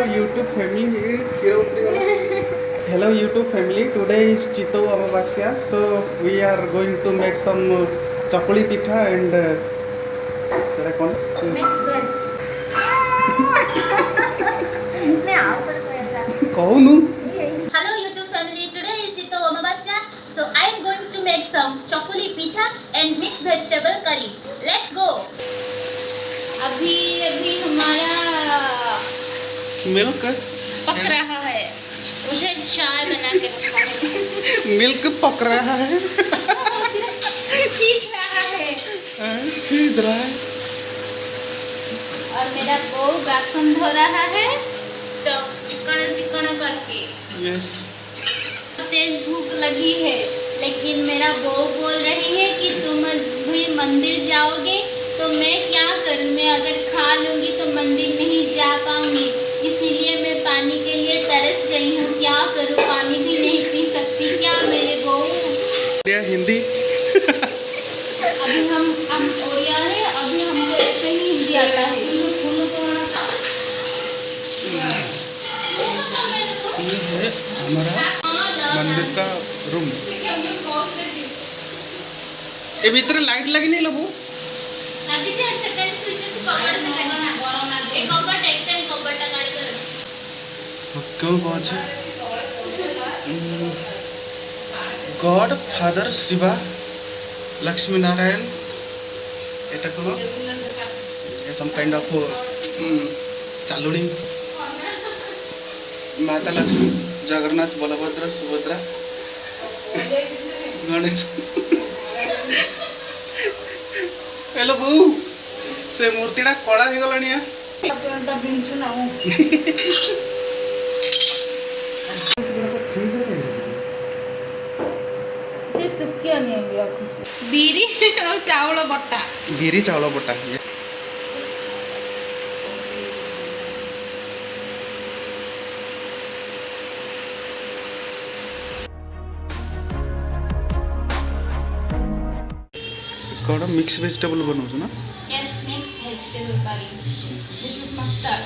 YouTube family. Hello YouTube family. Today is Chitau Amavasya. So we are going to make some chakuli pitha and कौन? Hello YouTube family. Today is Chitau Amavasya. So I am going to make some chakuli pitha and mixed vegetable curry. Let's go. अभी हमारा milk पक रहा है, उसे चाय बना के रखा है। मिल्क पक रहा है, सीख रहा है, सीध रहा है। और मेरा बहू बासन धो रहा है चिकन करके। यस। तेज भूख लगी है, लेकिन मेरा बहू बोल रही है कि तुम भी मंदिर जाओगे तो मैं क्या करूं, मैं अगर खा लूंगी तो मंदिर नहीं जा पाऊंगी, इसीलिए मैं पानी के लिए तरस गई हूँ। क्या करूं, पानी भी नहीं पी सकती क्या मेरे बहू? हिंदी अभी हम ओडिया है, अभी हमको ऐसे ही हिंदी आता है। ये है हमारा मंदिर का रूम। ये भीतर लाइट लगी नहीं लगू? क्यों कौन से god father Shiva Lakshmi Narayan some kind of चालुड़ी माता लक्ष्मी जगन्नाथ बलभद्र सुभद्रा गणेश। हेलो बू से मूर्तिटा कला हो गलानी बीरी और चावल बट्टा। बीरी चावल बट्टा। कौन मिक्स वेजिटेबल बनाऊँ ना? Yes, mixed vegetable curry. This is mustard.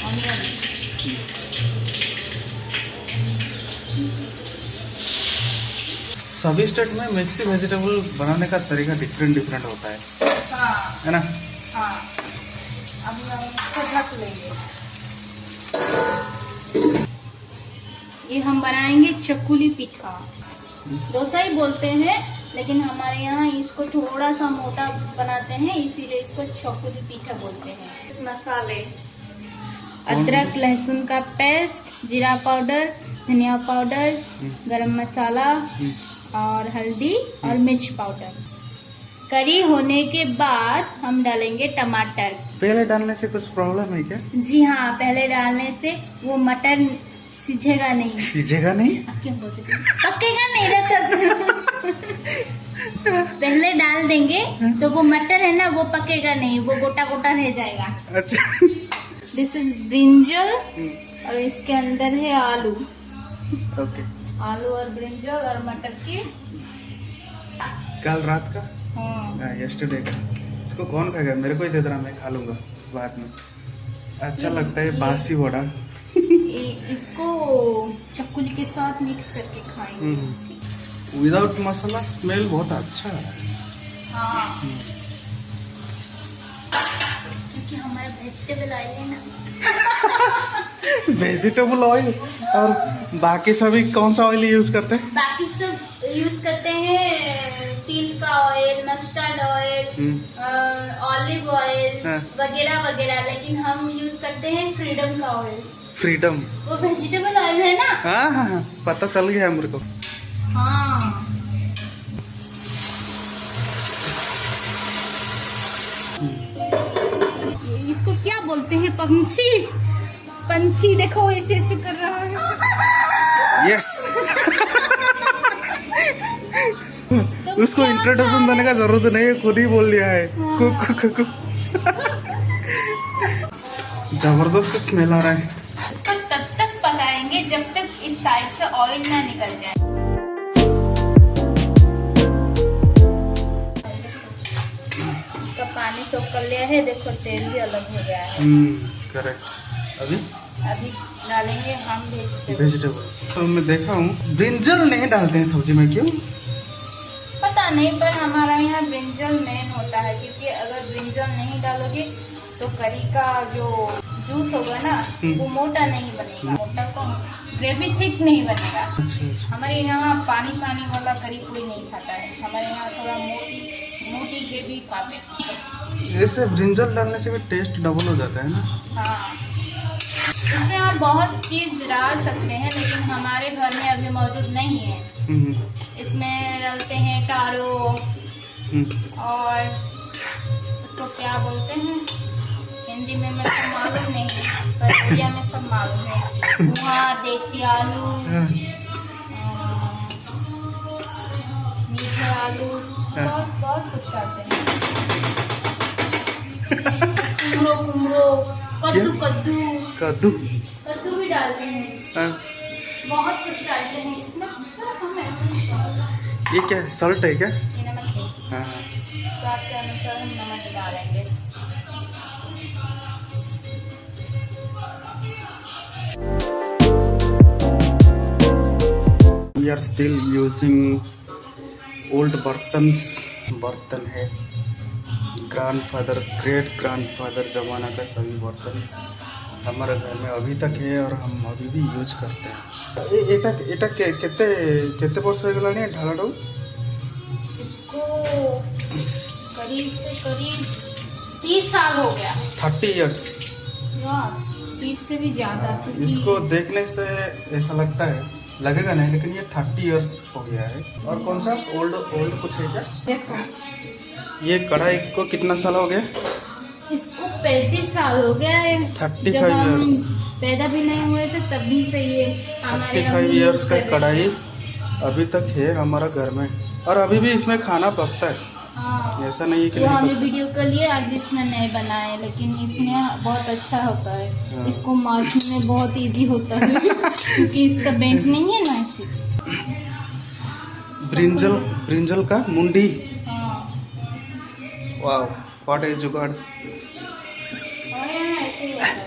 Onion. सभी स्टेट में मिक्सी वेजिटेबल बनाने का तरीका डिफरेंट होता है। हाँ। है ना? हाँ। अभी हम इसको ढक लेंगे। ये हम बनाएंगे चकुली पिठा। डोसा ही बोलते हैं, लेकिन हमारे यहाँ इसको थोड़ा सा मोटा बनाते हैं, इसीलिए इसको चकुली पिठा बोलते हैं। इस मसाले अदरक लहसुन का पेस्ट, जीरा पाउडर, धनिया पाउडर, गरम मसाला और हल्दी और मिर्च पाउडर। करी होने के बाद हम डालेंगे टमाटर। पहले डालने से कुछ प्रॉब्लम है क्या? जी हाँ, पहले डालने से वो मटर सीझेगा नहीं। सीझेगा नहीं? क्या बोलते हैं? पकेगा नहीं रहता। पहले डाल देंगे तो वो मटर है ना, वो पकेगा नहीं, वो गोटा गोटा रह जाएगा। अच्छा। दिस इज ब्रिंजल और इसके अंदर है आलू। ओके। आलू और ब्रिंजल और मटर की। कल रात का? हाँ। यस्टरडे का। इसको कौन खाएगा? मेरे को ही दे देना, मैं खा लूंगा बाद में। अच्छा लगता है बासी वड़ा। इसको चकुली के साथ मिक्स करके खाएंगे। विदाउट मसाला स्मेल बहुत अच्छा है। हाँ। क्योंकि हमारा वेजिटेबल ऑयल है ना। Vegetable oil. और बाकी सभी कौन सा ऑयल यूज करते हैं? बाकी सब यूज करते हैं तिल का oil, mustard oil, olive oil वगैरह वगैरह, लेकिन हम यूज करते हैं फ्रीडम का ऑयल। फ्रीडम वो वेजिटेबल ऑयल है ना? हाँ हाँ हाँ, पता चल गया मेरे को। हाँ। इसको क्या बोलते हैं? पंछी। पंछी देखो ऐसे ऐसे कर रहा है। यस। उसको इंट्रोडक्शन देने का जरूरत नहीं है, खुद ही बोल दिया है। Cook cook cook. जबरदस्त स्मेल आ रहा है। उसको तब तक पकाएंगे डालेंगे जब तक इस साइड से ऑयल ना निकल जाए। इसका पानी सोख कर लिया है, देखो तेल भी अलग हो गया है। करेक्ट। अभी डालेंगे हम वेजिटेबल। तो मैं देखा हूँ ब्रिंजल नहीं डालते हैं सब्जी में, क्यों पता नहीं, पर हमारा यहाँ ब्रिंजल मेन होता है, क्योंकि अगर ब्रिंजल नहीं डालोगे तो करी का जो जूस होगा ना वो मोटा नहीं बनेगा, मोटा को ग्रेवी थिक नहीं बनेगा। अच्छा। हमारे यहाँ पानी पानी वाला करी कोई नहीं खाता है, हमारे यहाँ थोड़ा मोटी ग्रेवी खाते हैं। ऐसे ब्रिंजल डालने से भी टेस्ट डबल हो जाता है ना। हाँ, इसमें हम बहुत चीज डाल सकते हैं, लेकिन हमारे घर में अभी मौजूद नहीं है। इसमें डालते हैं टारो और उसको क्या बोलते हैं हिंदी में मेरे को मालूम नहीं, पर उड़िया में सब मालूम है। वहाँ देसी आलू, मीठे आलू, बहुत कुछ डालते हैं। कुमड़ो, कद्दू भी डालते हैं। बहुत कुछ डालते हैं इसमें, हम ऐसे नहीं डालते। ये क्या है, सॉल्ट है क्या? ये नमक है। हाँ। स्वाद के अनुसार हम नमक डालेंगे। We are still using old बर्तन है, ग्रेट ग्रैंडफादर जमाना का सभी बर्तन हमारे घर में अभी तक है और हम अभी भी यूज करते हैं। एटा केते वर्ष हो गलानी है ढालाडो? इसको करीब से करीब 30 साल हो गया। 30 इयर्स। 30 से भी ज्यादा। इसको देखने से ऐसा लगेगा नहीं, लेकिन ये 30 इयर्स हो गया है। और कौन सा ओल्ड कुछ है क्या? देखो ये कढ़ाई को कितना साल हो गया? इसको 35 साल हो गया है। 35 जब हम इयर्स पैदा भी नहीं हुए थे तभी से ये हमारे 35 इयर्स का कढ़ाई अभी तक है हमारा घर में, और अभी भी इसमें खाना पकता है। हाँ, ऐसा नहीं है कि वो हमें वीडियो के लिए आज इसमें नहीं बनाए, लेकिन इसमें बहुत अच्छा होता है। हाँ। इसको मारने में बहुत इजी होता है क्योंकि इसका बेंच नहीं है ना, इसी ब्रिंजल का मुंडी। हाँ। वाह, व्हाट इज जुगाड़। और यहाँ ऐसे ही होता है।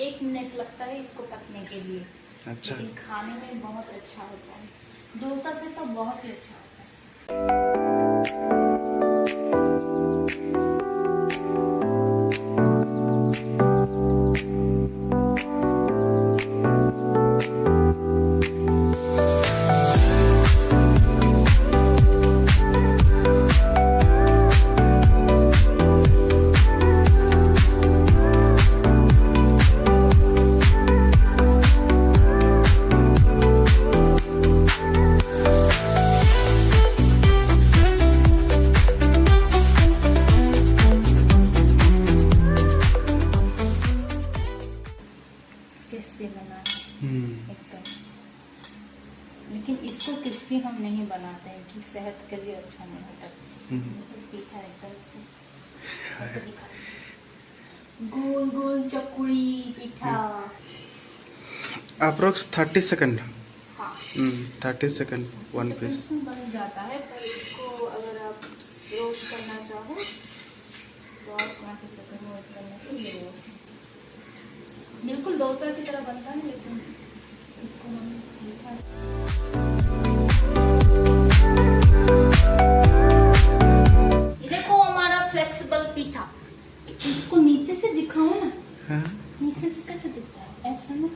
एक मिनट लगता है इसको पकने के लिए। अच्छा। लेकिन खाने में बहुत अच्छा होता है, डोसा से तो बहुत ही अच्छा होता है। क्रिस्पी बना है एकदम, लेकिन इसको क्रिस्पी हम नहीं बनाते हैं कि सेहत के लिए अच्छा नहीं होता। पीठा एकदम से ऐसे दिखा, गोल गोल चकुड़ी पीठा। Approx 30 second. हाँ, 30 सेकंड 1 पीस बन जाता है। पर इसको अगर आप रोस्ट करना चाहो तो आप 30 सेकंड रोस्ट करने से ये रोस्ट बिल्कुल डोसा की तरह बनता है, लेकिन इसको हम मीठा। ये देखो हमारा फ्लेक्सिबल पीठा। इसको नीचे से दिखाओ ना। हाँ? नीचे से कैसे दिखता है? ऐसा ना।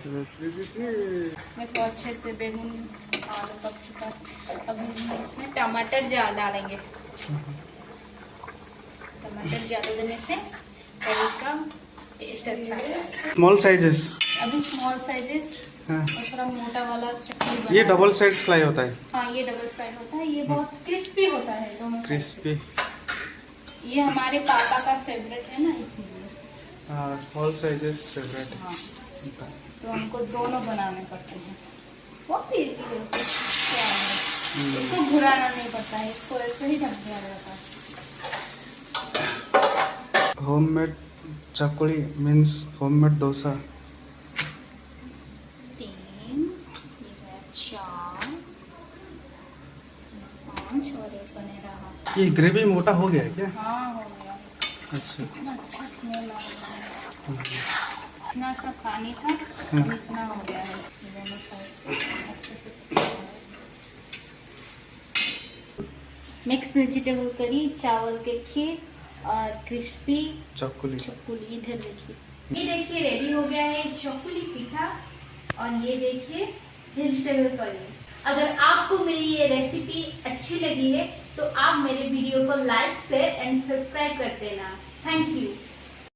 मैं तो अच्छे से बैगन आलू पक चुका है। अब हम इसमें टमाटर डालेंगे। टमाटर ज़्यादा देने से करी का टेस्ट अच्छा है। Small sizes. अभी स्मॉल साइजेस हाँ। और थोड़ा मोटा वाला चटनी ये डबल साइड फ्राई होता है। हाँ, ये डबल साइड होता है। ये बहुत क्रिस्पी होता है दोनों क्रिस्पी। ये हमारे पापा का फेवरेट है ना, इसीलिए। हाँ, स्मॉल साइजेस फेवरेट। हाँ, तो हमको दोनों बनाने पड़ते हैं। बहुत इजी है, इसको घुराना नहीं पड़ता है, इसको ऐसे ही ढक दिया जाता है। Homemade chakuli means homemade dosa. 3, 4, 5 और एक बने रहा। ये ग्रेवी मोटा हो गया है क्या? हाँ, हो गया। अच्छा। इतना अच्छा स्मेल आ रहा है। इतना सा पानी था, हाँ। इतना हो गया है दोनों साइड से अच्छे से। मिक्स वेजिटेबल करी, चावल के खीर और क्रिस्पी चकुली। चकुली। इधर देखिए, ये देखिए रेडी हो गया है चकुली पीठा। और ये देखिए वेजिटेबल करी। अगर आपको मेरी ये रेसिपी अच्छी लगी है तो आप मेरे वीडियो को लाइक, शेयर एंड सब्सक्राइब कर देना। Thank you.